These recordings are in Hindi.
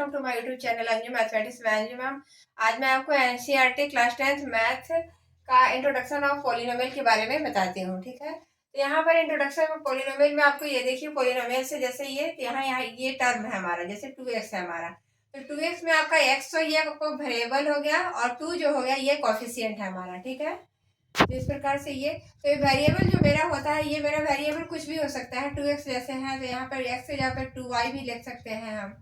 Welcome to my YouTube channel Anju mathematics में अंजू मैम। आज मैं आपको एनसीईआरटी क्लास 10th मैथ का इंट्रोडक्शन ऑफ पॉलिनोमियल के बारे में बताती हूँ। ठीक है, तो यहाँ पर इंट्रोडक्शन ऑफ पॉलिनोमियल में आपको ये देखिए, पॉलिनोमियल से जैसे ये यहाँ यहाँ ये टर्म है हमारा, जैसे 2x है हमारा, तो 2x में आपका x तो ये आपको वेरिएबल हो गया और 2 जो हो गया ये कॉफिशिएंट है हमारा। ठीक है, तो इस प्रकार से ये तो ये वेरिएबल जो मेरा होता है, ये मेरा वेरिएबल कुछ भी हो सकता है। 2x जैसे है तो यहाँ पर x से जहाँ पर 2y भी लिख सकते हैं हम,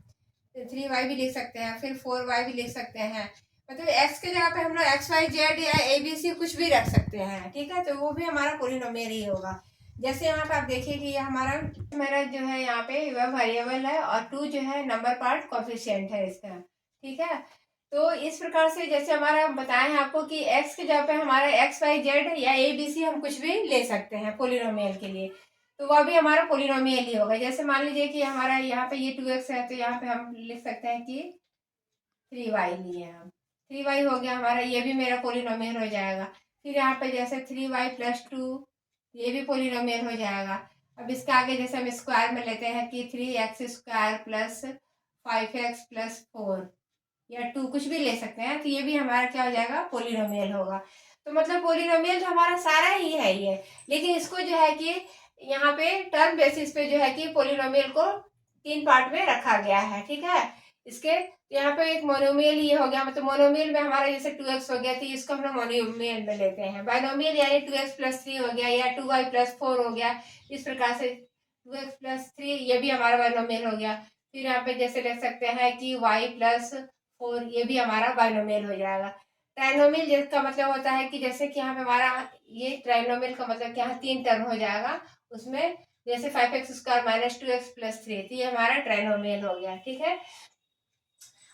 3y भी लिख सकते हैं, फिर 4y भी लिख सकते हैं। मतलब x के जगह पे हम लोग x y z या a b c कुछ भी रख सकते हैं। ठीक है, तो वो भी हमारा पॉलिनोमियल ही होगा। जैसे यहाँ पे आप देखिए कि ये हमारा मेरा जो है यहाँ पे वह वेरिएबल है और 2 जो है नंबर पार्ट कोफिशिएंट है इसका। ठीक है, तो इस प्रकार से जैसे हमारा बताए हैं आपको कि x के जगह पे हमारा x y z या a b c हम कुछ भी ले सकते हैं पॉलिनोमियल के लिए, तो वह भी हमारा पॉलिनोमियल ही होगा। जैसे मान लीजिए कि हमारा यहाँ पे ये 2x है, तो यहाँ पे हम लिख सकते हैं कि 3y लिए हम, 3y हो गया हमारा, ये भी मेरा पॉलिनोमियल हो जाएगा। फिर यहाँ पे जैसे 3y + 2, ये भी पॉलिनोमियल हो जाएगा। अब इसके आगे जैसे हम स्क्वायर में लेते हैं कि 3x² + 5x + 4 या 2 कुछ भी ले सकते हैं, तो ये भी हमारा क्या हो जाएगा, पॉलिनोमियल होगा। तो मतलब पॉलिनोमियल तो हमारा सारा ही है ये, लेकिन इसको जो है कि यहाँ पे टर्म बेसिस पे जो है कि पॉलिनोमियल को 3 पार्ट में रखा गया है। ठीक है, इसके यहाँ पे एक मोनोमियल ये हो गया, मतलब मोनोमियल में हमारा जैसे 2x हो गया, तो इसको हम लोग मोनोमियल में लेते हैं। बाइनोमियल यानी 2x + 3 हो गया या 2y + 4 हो गया, इस प्रकार से 2x + 3 ये भी हमारा बाइनोमियल हो गया। फिर यहाँ पे जैसे लिख सकते हैं कि y + 4, ये भी हमारा बाइनोमियल हो जाएगा। ट्राइनोमियल जिसका मतलब होता है कि जैसे कि यहाँ पे हमारा ये ट्राइनोमियल का मतलब कि यहाँ 3 टर्म हो जाएगा, उसमें जैसे 5x² - 2x + 3, तो ये हमारा ट्राइनोमियल हो गया। ठीक है,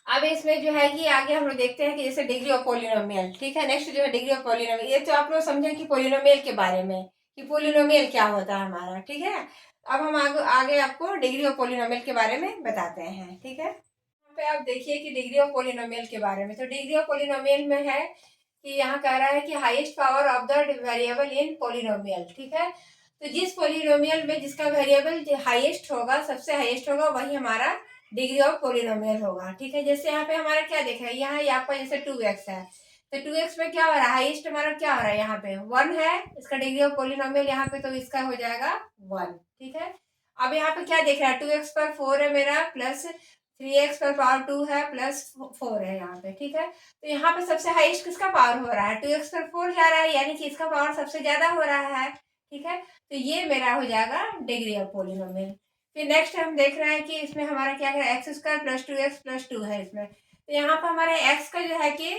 अब इसमें जो है कि आगे हम लोग देखते हैं कि जैसे डिग्री ऑफ पॉलिनोमियल। ठीक है, नेक्स्ट जो है डिग्री ऑफ पॉलिनोमियल, ये तो आप लोग समझे कि पॉलिनोमियल के बारे में कि पॉलिनोमियल क्या होता है हमारा। ठीक है, अब हम आगे आपको डिग्री ऑफ पॉलिनोमियल के बारे में बताते हैं। ठीक है, यहाँ पे आप देखिए कि डिग्री ऑफ पॉलिनोमियल के बारे में, तो डिग्री ऑफ पॉलिनोमियल में है कि यहाँ कह रहा है कि highest power of the variable in polynomial. ठीक है, तो जिस पॉलिनोमियल में जिसका वेरिएबल हाईएस्ट होगा, सबसे हाईएस्ट होगा, वही हमारा डिग्री ऑफ पॉलिनोमियल होगा। ठीक है, जैसे यहाँ पे हमारा क्या देख रहा है, यहाँ आपका जैसे 2x है, तो 2x में क्या हो रहा है, हाईएस्ट हमारा क्या हो रहा है, यहाँ पे 1 है, इसका डिग्री ऑफ पॉलिनोमियल यहाँ पे, तो इसका हो जाएगा 1। ठीक है, अब यहाँ पे क्या देख रहा है, 2x पर 4 है मेरा, प्लस 3x पर पावर 2 है, प्लस 4 है यहाँ पे। ठीक है, तो यहाँ पे सबसे हाईएस्ट किसका पावर हो रहा है, 2x पर 4 जा रहा है, यानी कि इसका पावर सबसे ज्यादा हो रहा है। ठीक है, तो ये मेरा हो जाएगा डिग्री ऑफ पॉलिनोमियल। फिर नेक्स्ट हम देख रहे हैं कि इसमें हमारा क्या है, x² + 2x + 2 है इसमें, तो यहाँ पर हमारे x का जो है कि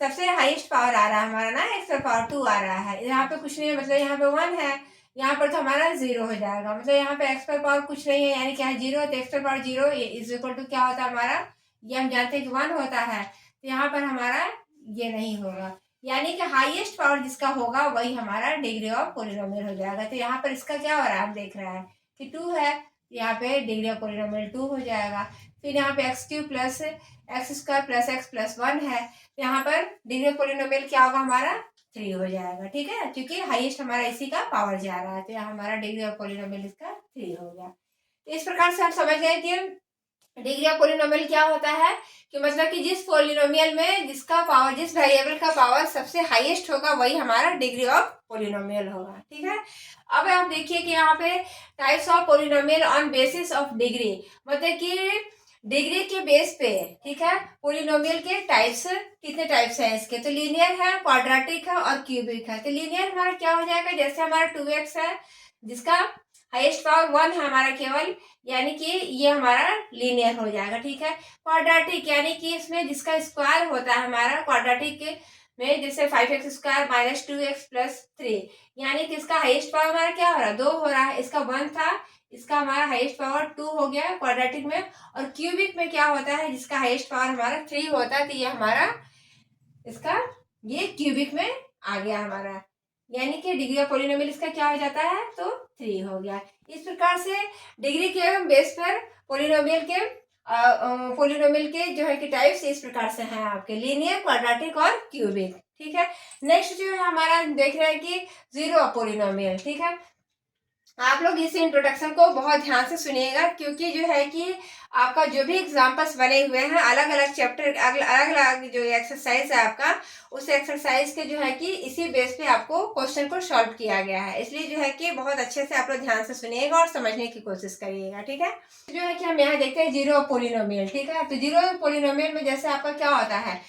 सबसे हाईएस्ट पावर आ रहा है हमारा ना, x पर पावर 2 आ रहा है, यहाँ पे कुछ नहीं है, मतलब यहाँ पे 1 है, यहाँ पर तो हमारा 0 हो जाएगा, मतलब यहाँ पे x पर पावर कुछ नहीं है, यानी क्या है 0, तो x पर पावर 0 इज इक्वल टू क्या होता है हमारा, ये हम जानते हैं कि 1 होता है, तो यहाँ पर हमारा ये नहीं होगा, यानी कि हाईएस्ट पावर जिसका होगा वही हमारा डिग्री ऑफ पॉलिनोमियल हो जाएगा। तो यहाँ पर इसका क्या हो रहा है, हम देख रहे हैं कि 2 है, यहाँ पे डिग्री ऑफ पॉलिनोमियल 2 हो जाएगा। फिर यहाँ पे x³ + x² + x + 1 है, यहाँ पर डिग्री ऑफ पॉलिनोमियल क्या होगा हमारा 3 हो जाएगा। ठीक है, क्योंकि हाईएस्ट हमारा इसी का पावर जा रहा है, तो यहाँ हमारा डिग्री ऑफ पॉलिनोमियल इसका 3 हो गया। इस प्रकार से हम समझ गए कि डिग्री ऑफ पॉलिनोमियल क्या होता है, कि मतलब कि जिस पॉलिनोमियल में जिसका पावर, जिस वेरिएबल का पावर सबसे हाईएस्ट होगा वही हमारा डिग्री ऑफ पॉलिनोमियल होगा। ठीक है, अब आप देखिए कि यहाँ पे types of polynomial on basis of degree, मतलब कि डिग्री के बेस पे। ठीक है, पॉलिनोमियल के टाइप्स, कितने टाइप्स हैं इसके, तो लीनियर है, क्वाड्रेटिक है और क्यूबिक है। तो लीनियर हमारा क्या हो जाएगा, जैसे हमारा 2x है जिसका हाईएस्ट पावर 1 है हमारा केवल, यानी कि ये हमारा लीनियर हो जाएगा। ठीक है, क्वाड्रेटिक यानी कि इसमें जिसका स्क्वायर होता है हमारा, क्वाड्रेटिक में जैसे 5x² - 2x + 3, यानी कि इसका हाईएस्ट पावर हमारा क्या हो रहा है, 2 हो रहा है, इसका 1 था, इसका हमारा हाईएस्ट पावर 2 हो गया क्वाड्रेटिक में। और क्यूबिक में क्या होता है, जिसका हाईएस्ट पावर हमारा 3 होता है, तो ये हमारा इसका ये क्यूबिक में आ गया हमारा, यानी कि डिग्री ऑफ पॉलिनोमियल इसका क्या हो जाता है, तो 3 हो गया। इस प्रकार से डिग्री के बेस पर पॉलिनोमियल के जो है कि टाइप्स इस प्रकार से हैं आपके, लीनियर, क्वाड्रेटिक और क्यूबिक। ठीक है, नेक्स्ट जो है हमारा देख रहे हैं कि जीरो ऑफ पॉलिनोमियल। ठीक है, आप लोग इस इंट्रोडक्शन को बहुत ध्यान से सुनिएगा, क्योंकि जो है कि आपका जो भी एग्जाम्पल्स बने हुए हैं अलग अलग चैप्टर, अलग अलग जो एक्सरसाइज है आपका, उस एक्सरसाइज के जो है कि इसी बेस पे आपको क्वेश्चन को सॉल्व किया गया है। इसलिए जो है कि बहुत अच्छे से आप लोग ध्यान से सुनिएगा और समझने की कोशिश करिएगा, ठीक है। जो है कि हम यहाँ देखते हैं जीरो पोलिनोमियल, ठीक है। तो जीरो पोलिनोमियल में जैसे आपका क्या होता है,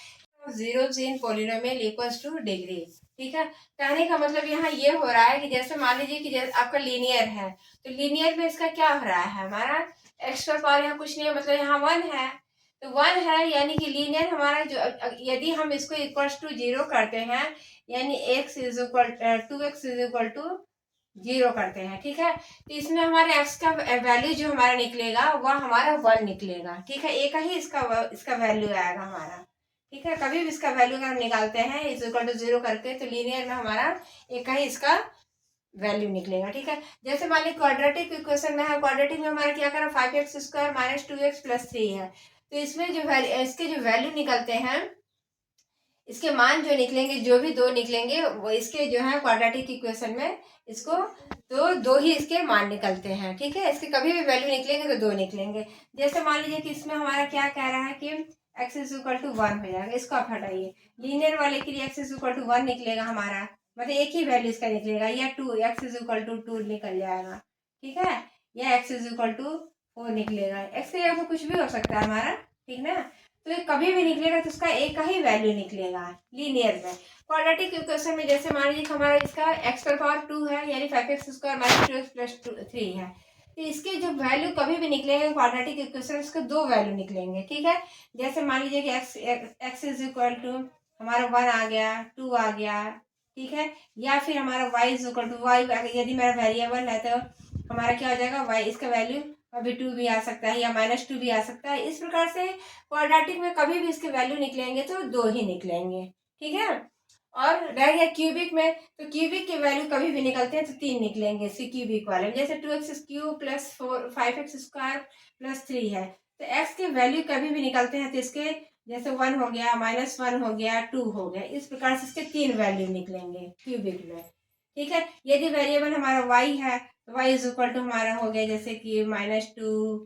जीरोस इन पोलिनोमियल इक्वल्स टू डिग्री, ठीक है। कहने का मतलब यहाँ ये हो रहा है कि जैसे मान लीजिए कि जैसे आपका लीनियर है, तो लीनियर में इसका क्या हो रहा है, हमारा एक्स पर पावर यहाँ कुछ नहीं है, मतलब यहाँ वन है, तो वन है यानी कि लीनियर हमारा जो, यदि हम इसको इक्वल्स टू जीरो करते हैं, यानी x is equal to x is equal to zero करते हैं, ठीक है। तो इसमें हमारे एक्स का वैल्यू जो हमारा निकलेगा वह हमारा वन निकलेगा, ठीक है। एक ही इसका वैल्यू आएगा हमारा, ठीक है। कभी भी इसका वैल्यू अगर हम निकालते हैं इज इक्वल टू जीरो करके, तो लीनियर में हमारा एक ही इसका वैल्यू निकलेगा, ठीक है। जैसे मान लीजिए क्वाड्रेटिक इक्वेशन में है, क्वाड्रेटिक में हमारा क्या करा, 5x² माइनस 2x प्लस 3 है। तो इसमें जो इसके जो वैल्यू निकलते हैं, इसके मान जो निकलेंगे, जो भी दो निकलेंगे वो इसके जो है क्वाड्रेटिक इक्वेशन में, इसको तो दो ही इसके मान निकलते हैं, ठीक है। इसके कभी भी वैल्यू निकलेंगे तो दो निकलेंगे। जैसे मान लीजिए कि इसमें हमारा क्या कह रहा है कि x is equal to one हो जाएगा, इसको आप हटाइए, लीनियर वाले के लिए x is equal to one निकलेगा हमारा, मतलब एक ही वैल्यू इसका निकलेगा, या two x is equal to two निकल जाएगा, ठीक है। या x is equal to four निकलेगा, एक्स के जगह कुछ भी हो सकता है हमारा, ठीक ना। तो ये कभी भी निकलेगा तो इसका एक ही वैल्यू निकलेगा लीनियर में। क्वाड्रेटिक इक्वेशन में जैसे मान लीजिए हमारा इसका एक्स पर पावर टू है, यानी 5x² माइनस 2x प्लस 3 है, तो इसके जो वैल्यू कभी भी निकलेंगे क्वाड्रेटिक इक्वेशन, इसके दो वैल्यू निकलेंगे, ठीक है। जैसे मान लीजिए कि एक्स इज इक्वल टू हमारा वन आ गया, टू आ गया, ठीक है। या फिर हमारा y is equal to y, यदि मेरा वेरिएबल है तो हमारा क्या हो जाएगा, वाई, इसका वैल्यू कभी टू भी आ सकता है या माइनस टू भी आ सकता है। इस प्रकार से क्वाड्रेटिक में कभी भी इसके वैल्यू निकलेंगे तो दो ही निकलेंगे, ठीक है। और रह गया क्यूबिक में, तो क्यूबिक के वैल्यू कभी भी निकलते हैं तो तीन निकलेंगे इसके क्यूबिक वाले, जैसे 2x³ प्लस 5x² प्लस 3 है, तो x के वैल्यू कभी भी निकलते हैं तो इसके जैसे वन हो गया, माइनस वन हो गया, टू हो गया, इस प्रकार से इसके तीन वैल्यू निकलेंगे क्यूबिक में, ठीक है। यदि वेरिएबल हमारा y है तो y इज इक्वल टू हमारा हो गया जैसे कि माइनस टू,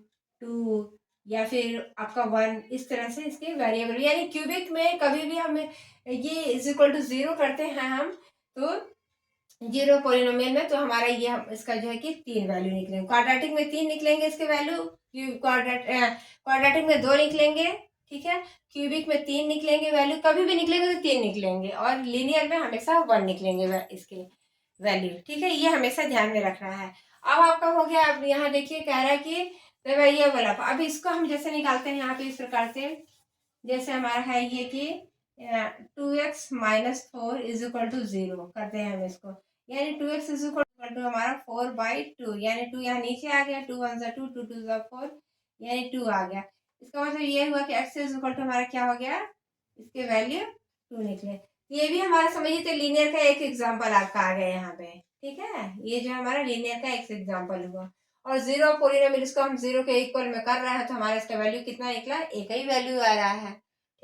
टू, या फिर आपका वन, इस तरह से इसके वेरिएबल, यानी क्यूबिक में कभी भी हम ये इज इक्वल टू जीरो करते हैं हम, तो जीरो पोलिनोमियल में तो हमारा ये हम इसका जो है कि तीन वैल्यू निकलेंगे। क्वाड्रेटिक में तीन निकलेंगे इसके वैल्यू, क्वाड्रेटिक में दो निकलेंगे, ठीक है। क्यूबिक में तीन निकलेंगे वैल्यू, कभी भी निकलेंगे तो तीन निकलेंगे, और लीनियर में हमेशा वन निकलेंगे इसके वैल्यू, ठीक है। ये हमेशा ध्यान में रखना है। अब आपका हो गया, अब यहाँ देखिए कह रहा है कि वेरिएबल, अब इसको हम जैसे निकालते हैं यहाँ पे इस प्रकार से, जैसे हमारा है ये कि 2x minus 4 is equal to zero करते हैं हम इसको, यानी 2x इज इक्वल टू हमारा 4/2, यानी 2 यहाँ नीचे आ गया, 2 1 2, 2 2 4, यानी 2 आ गया। इसका मतलब ये हुआ कि x इज इक्वल टू हमारा क्या हो गया, इसके वैल्यू 2 निकले। ये भी हमारा समझिए तो लीनियर का एक एग्जाम्पल आपका आ गया यहाँ पे, ठीक है। ये जो हमारा लीनियर का एक एग्जाम्पल हुआ। और जीरो पोलिनोमियल, इसको हम जीरो के इक्वल में कर रहे हैं तो हमारा इसका वैल्यू कितना निकला, एक ही वैल्यू आ रहा है,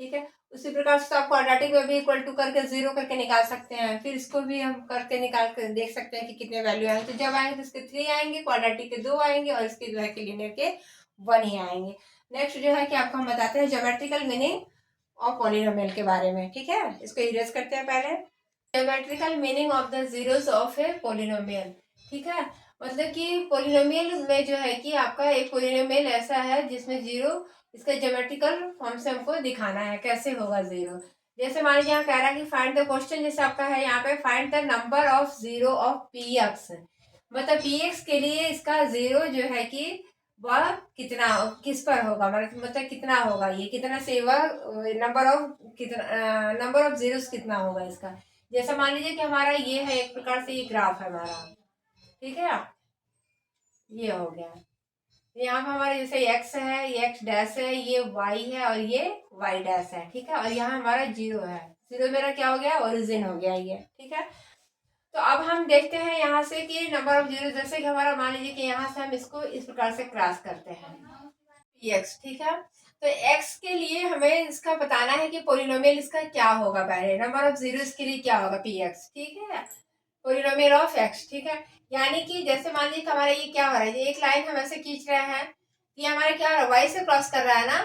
ठीक है। उसी प्रकार से आप क्वाड्रेटिक में भी इक्वल टू करके जीरो करके निकाल सकते हैं, फिर इसको भी हम करके निकाल कर देख सकते हैं कि कितने वैल्यू आएंगे। तो जब आएंगे तो इसके 3 आएंगे, क्वाड्रेटिक के 2 आएंगे, और इसके जो है कि लीनियर के 1 ही आएंगे। नेक्स्ट जो है कि आपको हम बताते हैं ज्योमेट्रिकल मीनिंग ऑफ पॉलिनोमियल के बारे में, ठीक है। इसको इरेज करते हैं पहले। Geometrical meaning of the zeros of A polynomial, ठीक है। मतलब कि पोलिनोमियल में जो है कि आपका एक पोलिनोमियल ऐसा है जिसमें जीरो, इसका ज्योमेट्रिकल फॉर्म से हमको दिखाना है कैसे होगा जीरो। जैसे मान लीजिए यहाँ कह रहा है कि फाइंड द क्वेश्चन, जैसे आपका है यहाँ पे find the number of zero of P x, मतलब पी एक्स के लिए इसका जीरो जो है कि वह कितना, किस पर होगा, मतलब कितना होगा, ये कितना से वह नंबर ऑफ कितना, नंबर ऑफ जीरोस कितना होगा इसका। जैसा मान लीजिए कि हमारा ये है एक प्रकार से ये ग्राफ है हमारा, ठीक है। ये हो गया, यहाँ पे हमारा जैसे एक्स है, ये एक्स डैश है, ये वाई है और ये वाई डैश है, ठीक है। और यहाँ हमारा जीरो है, जीरो मेरा क्या हो गया, ओरिजिन हो गया ये, ठीक है। तो अब हम देखते हैं यहाँ से कि नंबर ऑफ जीरो, जैसे कि हमारा मान लीजिए कि यहाँ से हम इसको इस प्रकार से क्रॉस करते हैं एक्स, ठीक है। तो एक्स के लिए हमें इसका बताना है कि पोलिनोमियल इसका क्या होगा, पहले नंबर ऑफ जीरो के लिए क्या होगा पी एक्स, ठीक है। पोलिनोमियल ऑफ एक्स, ठीक है। यानी कि जैसे मान लीजिए हमारा ये क्या हो रहा है, एक लाइन हम ऐसे खींच रहे हैं, ये हमारा क्या हो रहा है, वाई से क्रॉस कर रहा है ना,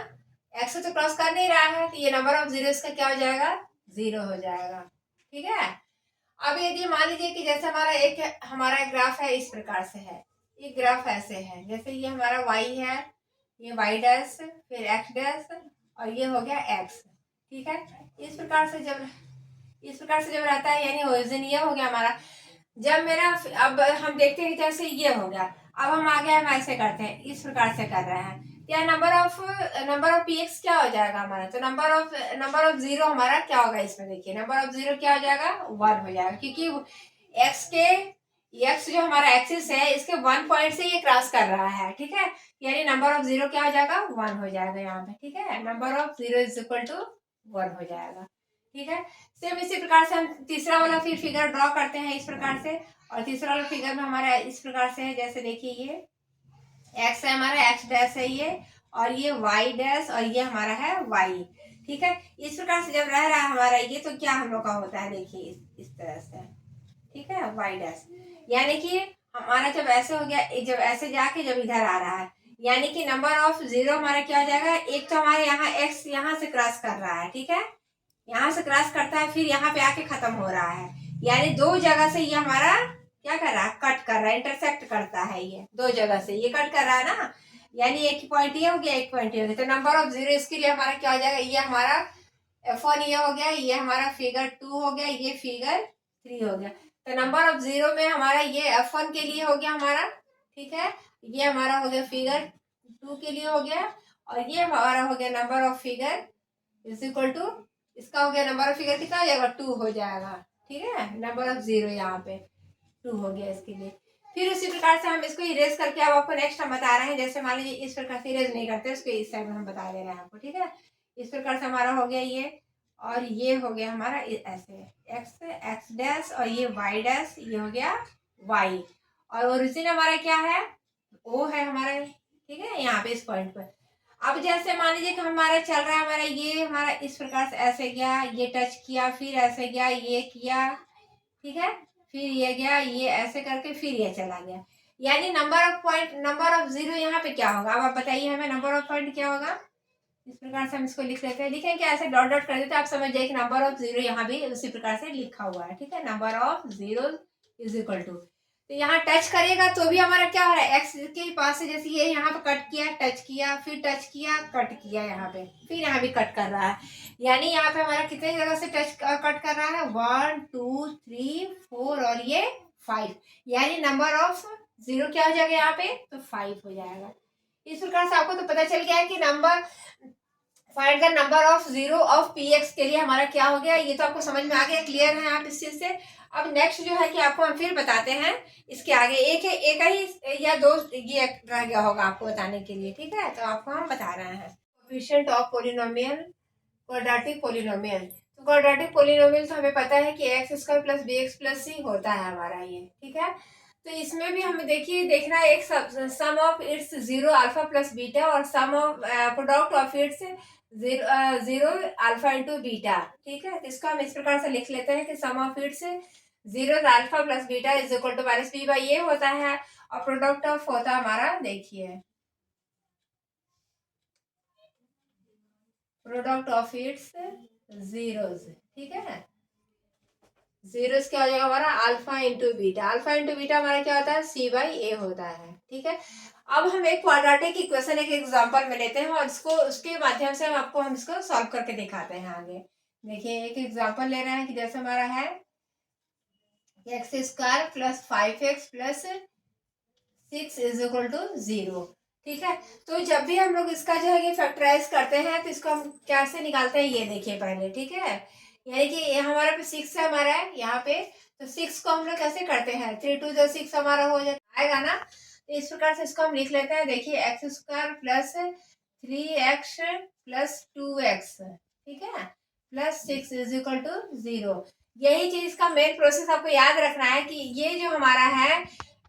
एक्स से तो क्रॉस कर नहीं रहा है, तो ये नंबर ऑफ जीरो इसका क्या हो जाएगा, 0 हो जाएगा, ठीक है। अब यदि मान लीजिए कि जैसे हमारा ग्राफ है, इस प्रकार से है, ये ग्राफ ऐसे है, जैसे ये हमारा वाई है, ये वाई डैश, फिर एक्स डैश, और ये हो गया एक्स, ठीक है। इस प्रकार से जब रहता है, यानी ओरिजिन ये हो गया हमारा। जब मेरा अब हम देखते हैं जैसे ये हो गया, अब हम आगे हम ऐसे करते हैं, इस प्रकार से कर रहे हैं, क्या नंबर ऑफ पी एक्स क्या हो जाएगा हमारा, तो नंबर ऑफ जीरो हमारा क्या होगा इसमें, देखिए नंबर ऑफ जीरो क्या हो जाएगा, 1 हो जाएगा, क्योंकि एक्स जो हमारा एक्सिस है, इसके 1 पॉइंट से ये क्रॉस कर रहा है, ठीक है। यानी नंबर ऑफ जीरो क्या हो जाएगा, 1 हो जाएगा यहाँ पे, ठीक है। Number of zero is equal to 1 हो जाएगा, ठीक है। सेम इसी प्रकार से हम तीसरा वाला फिर फिगर ड्रॉ करते हैं इस प्रकार से, और तीसरा वाला फिगर में हमारा इस प्रकार से है, जैसे देखिए ये एक्स है हमारा, एक्स डैश है ये, और ये वाई डैश, और ये हमारा है वाई, ठीक है। इस प्रकार से जब रह रहा है हमारा ये, तो क्या हम लोग का होता है, देखिए इस तरह से, ठीक है, वाई डैश, यानी कि हमारा जब ऐसे हो गया, जब ऐसे जाके जब इधर आ रहा है, यानी कि नंबर ऑफ जीरो हमारा क्या हो जाएगा, एक तो हमारे यहाँ एक्स यहाँ से क्रॉस कर रहा है, ठीक है, यहाँ से क्रॉस करता है, फिर यहाँ पे आके खत्म हो रहा है, यानी दो जगह से ये हमारा क्या कर रहा है, कट कर रहा है, इंटरसेक्ट करता है, ये दो जगह से ये कट कर रहा है ना, यानी एक पॉइंट ये हो गया, एक पॉइंट ये हो गया, तो नंबर ऑफ जीरो इसके लिए हमारा क्या हो जाएगा, ये हमारा F1 ये हो गया, ये हमारा फिगर 2 हो गया, ये फिगर 3 हो गया, तो नंबर ऑफ जीरो में हमारा ये F1 के लिए हो गया हमारा, ठीक है, ये हमारा हो गया फिगर 2 के लिए हो गया, और ये हमारा हो गया number of figure is equal to, इसका हो गया नंबर ऑफ फिगर कितना हो जाएगा, 2 हो जाएगा, ठीक है। नंबर ऑफ जीरो यहाँ पे 2 हो गया इसके लिए। फिर उसी प्रकार से हम इसको इरेज करके अब आपको नेक्स्ट हम बता रहे हैं, जैसे मान लीजिए इस प्रकार से इरेज नहीं करते, उसको इस साइड में हम बता दे रहे हैं आपको, ठीक है। इस प्रकार से हमारा हो गया ये, और ये हो गया हमारा ऐसे एक्स डैश, और ये वाई डैश, ये हो गया वाई, और ओरिजिन हमारा क्या है, ओ है हमारा, ठीक है, यहाँ पे इस पॉइंट पर। अब जैसे मान लीजिए कि हमारा चल रहा है, हमारा इस प्रकार से ऐसे गया, ये टच किया, फिर ऐसे गया, ये किया, ठीक है, फिर ये गया, ये ऐसे करके फिर ये चला गया, यानी नंबर ऑफ जीरो यहाँ पे क्या होगा, अब आप बताइए हमें नंबर ऑफ पॉइंट क्या होगा। इस प्रकार से हम इसको लिख लेते हैं, लिखें कि ऐसे डॉट डॉट कर देते हैं, आप समझ जाइए कि नंबर ऑफ जीरो यहाँ भी उसी प्रकार से लिखा हुआ है, ठीक है। Number of zero is equal to, तो यहाँ टच करेगा तो भी हमारा क्या हो रहा है, एक्स के पास से, जैसे ये यहाँ पे कट किया, टच किया, फिर टच किया, कट किया, यहाँ पे फिर यहाँ भी कट कर रहा है, यानी यहाँ पे हमारा कितने जगह से टच कट कर रहा है, 1 2 3 4 और ये 5, यानी नंबर ऑफ जीरो क्या हो जाएगा यहाँ पे, तो 5 हो जाएगा। इस प्रकार से आपको तो पता चल गया है कि find the number of zero of P x के लिए हमारा क्या हो गया, ये तो आपको समझ में आ गया, क्लियर है आप इस चीज से। अब नेक्स्ट जो है कि आपको हम फिर बताते हैं इसके आगे, एक ही या दो ये रह गया होगा आपको बताने के लिए, ठीक है, तो आपको हम बता रहे हैं coefficient of polynomial, quadratic polynomial. तो क्वाड्रेटिक पोलिनोमियल तो हमें पता है कि x square plus b x plus c होता है हमारा ये, ठीक है। तो इसमें भी हमें देखना है एक sum of its zero alpha plus beta, और sum of product of its zero alpha into beta, ठीक है। तो इसको हम इस प्रकार से लिख लेते हैं कि sum of its zero alpha plus beta is equal to minus b by a होता है, और प्रोडक्ट ऑफ होता है हमारा, देखिए प्रोडक्ट ऑफ इट्स जीरोस, ठीक है, जीरोस क्या हो जाएगा हमारा, अल्फा इंटू बीटा हमारा क्या होता है, सी बाई ए होता है, ठीक है। अब हम एक क्वाड्रेटिक इक्वेशन एक एग्जांपल में लेते हैं, और इसको उसके माध्यम से हम इसको सॉल्व करके दिखाते हैं आगे। देखिए एक एग्जांपल ले रहे हैं कि जैसे हमारा है x square plus 5x plus 6 is equal to 0, ठीक है। तो जब भी हम लोग इसका जो है ये फैक्टराइज करते हैं, तो इसको हम कैसे निकालते हैं ये देखिए पहले, ठीक है। यानी कि हमारे पे 6 है हमारा है यहाँ पे, तो 6 को हम लोग कैसे करते हैं, 3 2 जो 6 हमारा हो जाता आएगा ना, तो इस प्रकार से इसको हम लिख लेते हैं, देखिए x square plus 3x plus 2x, ठीक है, प्लस 6 इज इक्वल टू 0। यही चीज का मेन प्रोसेस आपको याद रखना है कि ये जो हमारा है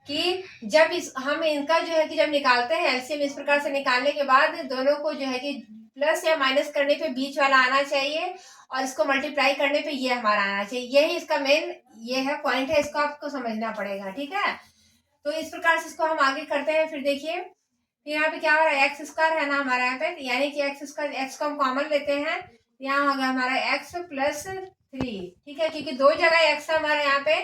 कि जब हम इनका जो है कि जब निकालते हैं एलसीएम, इस प्रकार से निकालने के बाद दोनों को जो है कि प्लस या माइनस करने पे बीच वाला आना चाहिए और इसको मल्टीप्लाई करने पे ये हमारा आना चाहिए। यही इसका मेन ये है पॉइंट है, इसको आपको समझना पड़ेगा, ठीक है। तो इस प्रकार से इसको हम आगे करते हैं। फिर देखिए, फिर यहाँ पे क्या हो रहा है, एक्स स्क्वायर है ना हमारा यहाँ पे, यानी कि एक्स स्क्वायर, एक्स को हम कॉमन लेते हैं, यहाँ होगा हमारा एक्स प्लस 3, ठीक है, क्योंकि दो जगह एक्स है हमारे यहाँ पे,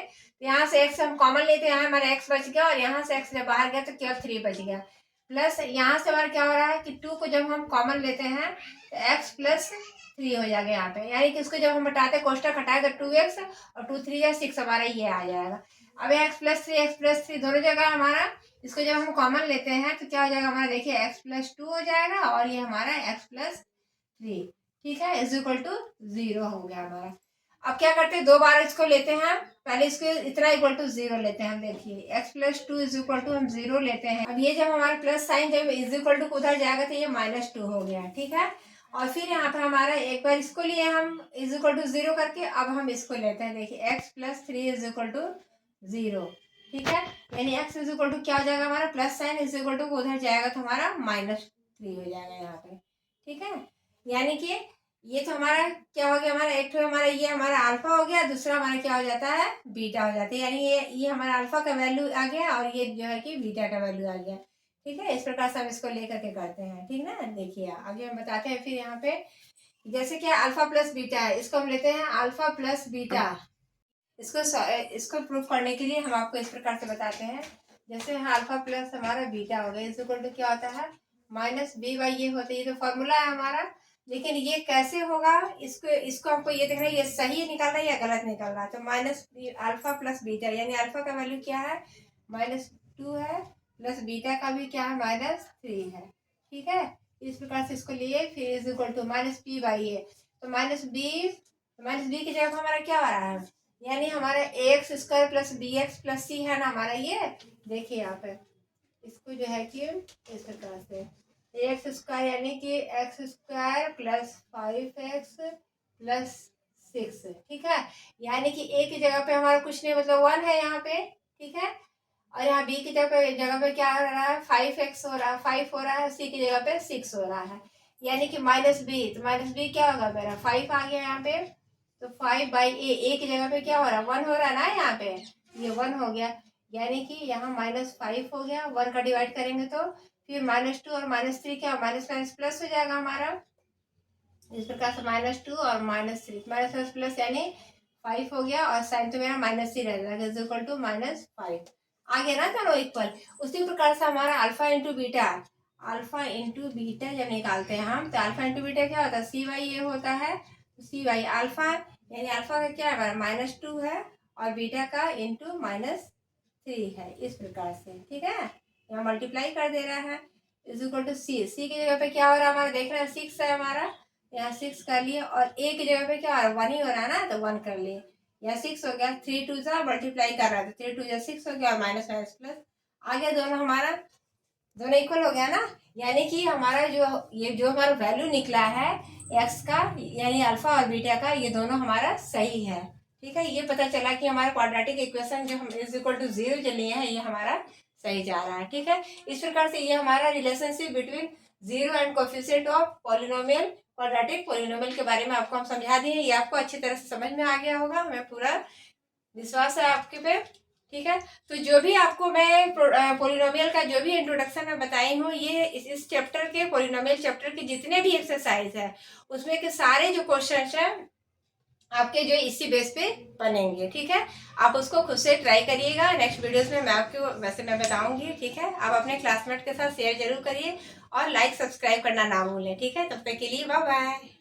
यहाँ से एक्स हम कॉमन लेते हैं, हमारा एक्स बच गया और यहाँ से एक्स जब बाहर गया तो केवल 3 बच गया। प्लस यहाँ से हमारा क्या हो रहा है कि 2 को जब हम कॉमन लेते हैं तो एक्स प्लस 3 हो जाएगा यहाँ पे, यानी कि इसको जब हम हटाते कोष्टक हटाएगा 2x और 2 3 या 6 हमारा ये आ जाएगा। अब एक्स प्लस थ्री दोनों जगह हमारा, इसको जब हम कॉमन लेते हैं तो क्या हो जाएगा हमारा, देखिए एक्स प्लस 2 हो जाएगा और ये हमारा एक्स प्लस 3, ठीक है, इज इक्वल टू 0 हो गया हमारा। अब क्या करते हैं, दो बार इसको लेते हैं, पहले इसको इतना इक्वल टू 0 लेते हैं हम, देखिए x plus 2 is equal to हम 0 लेते हैं। अब ये जब हमारा प्लस साइन जब इज इक्वल टू उधर जाएगा तो ये -2 हो गया, ठीक है। और फिर यहाँ पर हमारा एक बार इसको लिए हम इज इक्वल टू 0 करके, अब हम इसको लेते हैं, देखिए x plus 3 is equal to 0, ठीक है, यानी एक्स इज इक्वल टू क्या हो जाएगा हमारा, plus sign is equal to उधर जाएगा तो हमारा -3 हो जाएगा यहाँ पे, ठीक है। यानी कि ये तो हमारा क्या हो गया, हमारा एक तो हमारा ये हमारा अल्फा हो गया, दूसरा हमारा क्या हो जाता है, बीटा हो जाता है, यानी ये हमारा अल्फा का वैल्यू आ गया और ये जो है कि बीटा का वैल्यू आ गया, ठीक है। इस प्रकार से हम इसको लेकर के करते हैं, ठीक ना। देखिए आगे हम बताते हैं फिर यहाँ पे, जैसे कि अल्फा प्लस बीटा है, इसको हम लेते हैं अल्फा प्लस बीटा, इसको प्रूफ करने के लिए हम आपको इस प्रकार से बताते हैं, जैसे अल्फा प्लस हमारा बीटा हो गया इज इक्वल टू क्या होता है, -b/, ये होता है, ये तो फॉर्मूला है हमारा। लेकिन ये कैसे होगा, इसको हमको ये देखना है ये सही निकल रहा है या गलत निकल रहा है। तो अल्फा प्लस बीटा, यानी अल्फा का वैल्यू क्या है, -2 है, प्लस बीटा का भी क्या है, -3 है, ठीक है। इस प्रकार से इसको लिए, फिर इज इक्वल टू -p/a, तो -b की जगह हमारा क्या आ रहा है, यानी हमारा ax² plus bx plus c है ना हमारा, ये देखिए यहाँ पे इसको जो है कि इस प्रकार से ax² यानी कि x² प्लस 5x प्लस 6, ठीक है, यानी कि a की जगह पे हमारा कुछ नहीं मतलब 1 है यहाँ पे, ठीक है, और यहाँ b की जगह पे क्या हो रहा है, 5x हो रहा है, 5 हो रहा है, c की जगह पे 6 हो रहा है, यानी कि -b, तो -b क्या होगा मेरा, 5 आ गया यहाँ पे, तो 5/a की जगह पे क्या हो रहा है, 1 हो रहा है ना यहाँ पे, ये 1 हो गया, यानी कि यहाँ -5 हो गया, 1 का डिवाइड करेंगे तो फिर -2 और -3 क्या, माइनस माइनस प्लस हो जाएगा हमारा, इस प्रकार से -2 और -3 माइनस प्लस यानी 5 हो गया, और साइन तो मेरा -3 रह जाएगा इज इक्वल टू -5 आ गया ना दोनों इक्वल। उसी प्रकार से हमारा अल्फा इंटू बीटा जब निकालते हैं हम, तो अल्फा इंटू बीटा क्या होता है, c/a होता है, c/, अल्फा यानी अल्फा का क्या है हमारा -2 है और बीटा का इंटू -3 है, इस प्रकार से, ठीक है। यहाँ मल्टीप्लाई कर दे रहा है, इज इक्वल टू सी की जगह पे क्या हो रहा है हमारा, देख रहे हैं 6 है हमारा, यहाँ 6 कर लिए, और a की जगह पे क्या हो रहा है 1 ही हो रहा है ना, तो 1 कर लिए, यहाँ 6 हो गया, 3 2 जा मल्टीप्लाई कर रहा है, तो 3 2 जा 6 हो गया, और माइनस माइनस प्लस आ गया, दोनों हमारा दोनों इक्वल हो गया ना, यानी कि हमारा जो हमारा वैल्यू निकला है एक्स का, यानी अल्फा और बीटा का, ये दोनों हमारा सही है, ठीक है। ये पता चला कि हमारा क्वाड्रेटिक इक्वेशन जो हम इज इक्वल टू 0 जो लिए हैं ये हमारा सही जा रहा है, ठीक है। इस प्रकार से ये हमारा relationship between 0 and coefficient of polynomial, quadratic polynomial के बारे में आपको हम समझा दिए, ये आपको अच्छी तरह से समझ में आ गया होगा, हमें पूरा विश्वास है आपके पे, ठीक है। तो जो भी आपको मैं पॉलिनोमियल का जो भी इंट्रोडक्शन में बताई हूँ, ये इस चैप्टर के पॉलिनोमियल चैप्टर के जितने भी एक्सरसाइज है उसमें के सारे जो क्वेश्चन हैं आपके जो इसी बेस पे बनेंगे, ठीक है। आप उसको खुद से ट्राई करिएगा, नेक्स्ट वीडियोस में मैं आपको वैसे मैं बताऊंगी, ठीक है। आप अपने क्लासमेट के साथ शेयर जरूर करिए और लाइक सब्सक्राइब करना ना भूलें, ठीक है। तब तक के लिए बाय बाय।